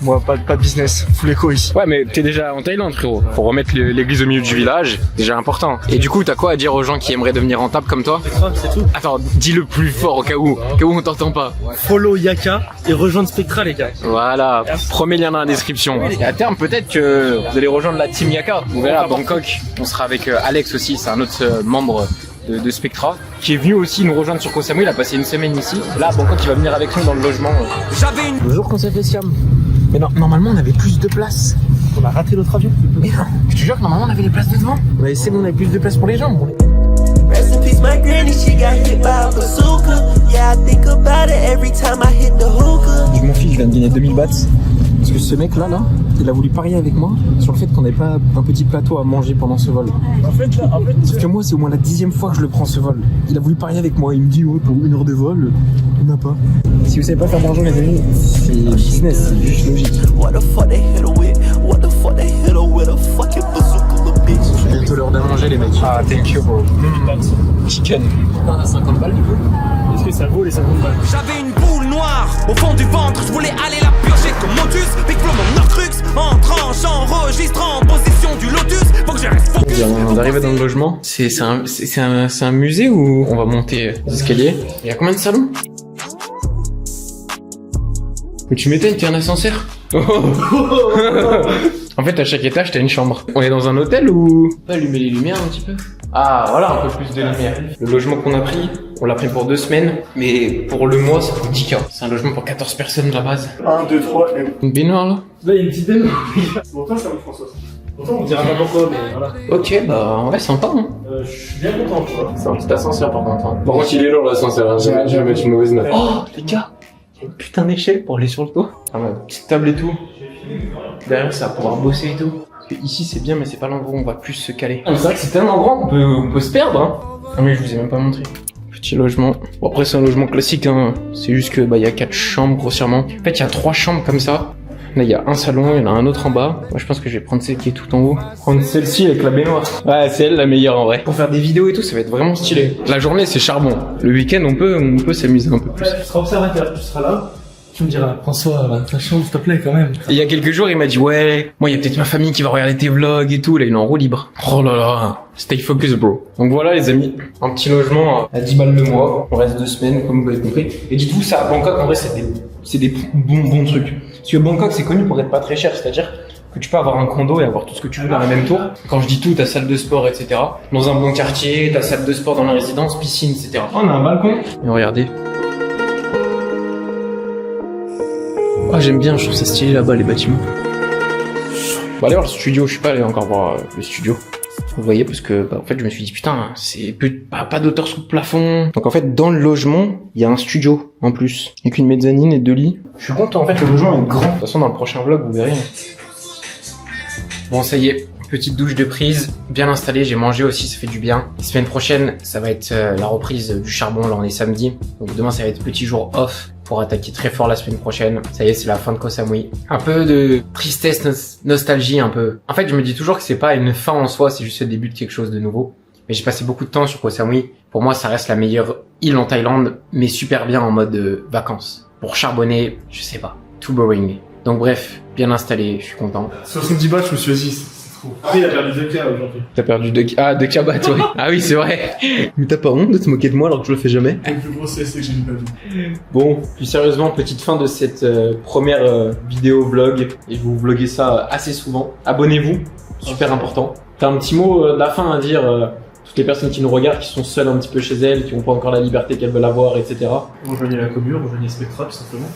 Speaker 3: Moi, pas de business. Full éco ici.
Speaker 1: Ouais, mais t'es déjà en Thaïlande, frérot. Faut remettre l'église au milieu du village. Déjà important. Et du coup, t'as quoi à dire aux gens qui aimeraient devenir rentables comme toi?
Speaker 5: C'est tout.
Speaker 1: Attends, dis le plus fort au cas où on t'entend pas.
Speaker 5: Follow Yaka et rejoindre Spectra, les gars.
Speaker 1: Voilà. Premier lien dans la description. Et à terme, peut-être que vous allez rejoindre la team Yaka. Vous verrez à Bangkok. On sera avec Alex aussi. C'est un autre membre de Spectra qui est venu aussi nous rejoindre sur Koh Samui. Il a passé une semaine ici. Là, à Bangkok, il va venir avec nous dans le logement. Le jour qu'on s'est fait Siam. Mais non, normalement on avait plus de place.
Speaker 5: On a raté notre avion.
Speaker 1: Mais non, je te jure que normalement on avait les places de devant. On avait essayé, on avait plus de place pour les gens.
Speaker 9: Rest in peace, my granny, she got hit by a bazooka. Yeah, I think about it every time I hit the hookah.
Speaker 1: Mon fils, je viens de gagner 2000 bahts. Parce que ce mec là, il a voulu parier avec moi sur le fait qu'on n'ait pas un petit plateau à manger pendant ce vol.
Speaker 5: En fait,
Speaker 1: Sauf que moi, c'est au moins la 10e fois que je le prends ce vol. Il a voulu parier avec moi. Il me dit, ouais, pour 1 heure de vol, on n'a pas. Si vous savez pas faire d'argent, les amis, c'est business, c'est juste logique.
Speaker 9: What the fuck they hit her with? What the fuck they hit her with? A fucking bazooka, the bitch.
Speaker 1: C'est bientôt l'heure de manger, les mecs. Ah, thank you, bro. Chicken. On a 50 balles, du coup.
Speaker 5: Est-ce que ça vaut les 50 balles?
Speaker 4: J'avais une boule noire au fond du ventre, je voulais aller la piocher comme Motus. Big Flow, mon Norcrux, entrant, j'enregistre en position du Lotus. Faut que je reste focus.
Speaker 1: On est arrivé dans le logement. C'est un musée où on va monter les escaliers. Il y a combien de salons? Mais tu m'étonnes, t'es un ascenseur. En fait, à chaque étage, t'as une chambre. On est dans un hôtel ou... On peut allumer les lumières un petit peu? Ah, voilà, un peu plus de lumière. Le logement qu'on a pris, on l'a pris pour 2 semaines, mais pour le mois, ça coûte 10K. C'est un logement pour 14 personnes de la base.
Speaker 3: 1, 2, 3, et...
Speaker 1: Une baignoire, là?
Speaker 5: Là, il y a une petite baignoire.
Speaker 3: Bon, toi, ça me François.
Speaker 5: Pourtant, on dira pas pourquoi, mais voilà.
Speaker 1: Ok, bah, ouais, sympa, hein.
Speaker 5: Je suis bien content, tu vois.
Speaker 1: C'est un petit ascenseur, par contre. Par contre, il est lourd, l'ascenseur, hein. Je vais mettre une mauvaise note. Oh, les gars! Il y a une putain d'échelle pour aller sur le toit. Ah ouais, petite table et tout. Derrière, ça va pouvoir bosser et tout. Parce que ici, c'est bien, mais c'est pas l'endroit où on va plus se caler. C'est vrai que c'est tellement grand qu'on peut se perdre, hein. Ah mais je vous ai même pas montré. Petit logement. Bon, après, c'est un logement classique, hein. C'est juste que, bah, il y a 4 chambres, grossièrement. En fait, il y a 3 chambres comme ça. Là, il y a un salon, il y en a un autre en bas. Moi, je pense que je vais prendre celle qui est tout en haut. Prendre celle-ci avec la baignoire. Ouais, c'est elle la meilleure en vrai. Pour faire des vidéos et tout, ça va être vraiment stylé. La journée, c'est charbon. Le week-end, on peut s'amuser un peu plus.
Speaker 5: Ouais, tu seras observateur, tu seras là. Tu me diras, François, ta chambre, s'il te plaît, quand même.
Speaker 1: Et il y a quelques jours, il m'a dit, ouais, moi, il y a peut-être ma famille qui va regarder tes vlogs et tout. Là, il est en roue libre. Oh là là. Stay focus, bro. Donc voilà, les amis. Un petit logement à 10 balles le mois. On reste 2 semaines, comme vous avez compris. Et dites-vous, ça, à Bangkok, en vrai, c'est des bons trucs. Parce que Bangkok, c'est connu pour être pas très cher. C'est-à-dire que tu peux avoir un condo et avoir tout ce que tu veux dans la même tour. Quand je dis tout, t'as salle de sport, etc. Dans un bon quartier, t'as salle de sport dans la résidence, piscine, etc. On a un balcon. Et regardez. Ah, j'aime bien, je trouve ça stylé là-bas, les bâtiments. Bon, allez voir le studio, je suis pas allé encore voir le studio. Vous voyez, parce que, en fait, je me suis dit, putain, c'est pas d'auteur sous le plafond. Donc, en fait, dans le logement, il y a un studio, en plus. Avec une mezzanine et 2 lits. Je suis content, en fait, le logement est grand. De toute façon, dans le prochain vlog, vous verrez. Bon, ça y est. Petite douche de prise, bien installée, j'ai mangé aussi, ça fait du bien. La semaine prochaine, ça va être la reprise du charbon, là on est samedi. Donc demain ça va être petit jour off pour attaquer très fort la semaine prochaine. Ça y est, c'est la fin de Koh Samui. Un peu de tristesse, nostalgie un peu. En fait, je me dis toujours que c'est pas une fin en soi, c'est juste le début de quelque chose de nouveau. Mais j'ai passé beaucoup de temps sur Koh Samui. Pour moi, ça reste la meilleure île en Thaïlande, mais super bien en mode vacances. Pour charbonner, je sais pas, too boring. Donc bref, bien installé, je suis content.
Speaker 3: 70 bahts, je me suis assis. Après, il a perdu 2K aujourd'hui.
Speaker 1: T'as perdu 2K. Ah, 2K bahts, ouais. Ah oui, c'est vrai. Mais t'as pas honte de te moquer de moi alors que je le fais jamais?
Speaker 3: C'est le plus gros CSC que j'ai perdu.
Speaker 1: Bon, plus sérieusement, petite fin de cette première vidéo vlog. Et je vais vous vlogger ça assez souvent. Abonnez-vous, super important. T'as un petit mot de la fin à dire toutes les personnes qui nous regardent, qui sont seules un petit peu chez elles, qui n'ont pas encore la liberté qu'elles veulent avoir, etc.
Speaker 5: Rejoignez la commu, rejoignez Spectra, tout simplement.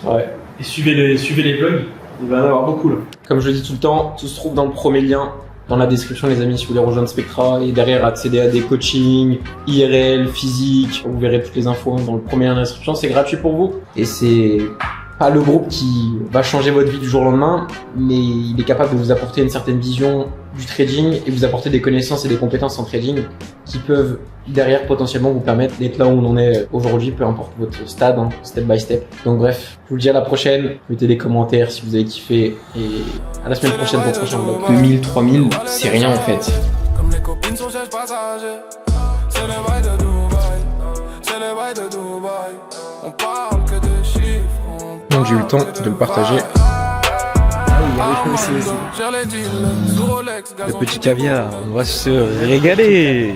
Speaker 1: Ouais.
Speaker 5: Et suivez les vlogs. Il va y en avoir beaucoup là.
Speaker 1: Comme je le dis tout le temps, tout se trouve dans le premier lien, dans la description les amis, si vous voulez rejoindre Spectra, et derrière accéder à des coachings, IRL, physique, vous verrez toutes les infos dans le premier lien de la description, c'est gratuit pour vous. Et c'est pas le groupe qui va changer votre vie du jour au lendemain, mais il est capable de vous apporter une certaine vision du trading et vous apporter des connaissances et des compétences en trading qui peuvent derrière potentiellement vous permettre d'être là où on en est aujourd'hui, peu importe votre stade, hein, step by step. Donc bref, je vous dis à la prochaine, mettez des commentaires si vous avez kiffé et à la semaine prochaine pour le prochain vlog. 2000, 3000, c'est rien en fait.
Speaker 4: Comme les copines sont chaises passagers, c'est le bail de Dubaï, c'est le bail de Dubaï. On parle que de chiffres.
Speaker 1: Donc j'ai eu le temps de le partager.
Speaker 5: Le petit caviar, on va se régaler.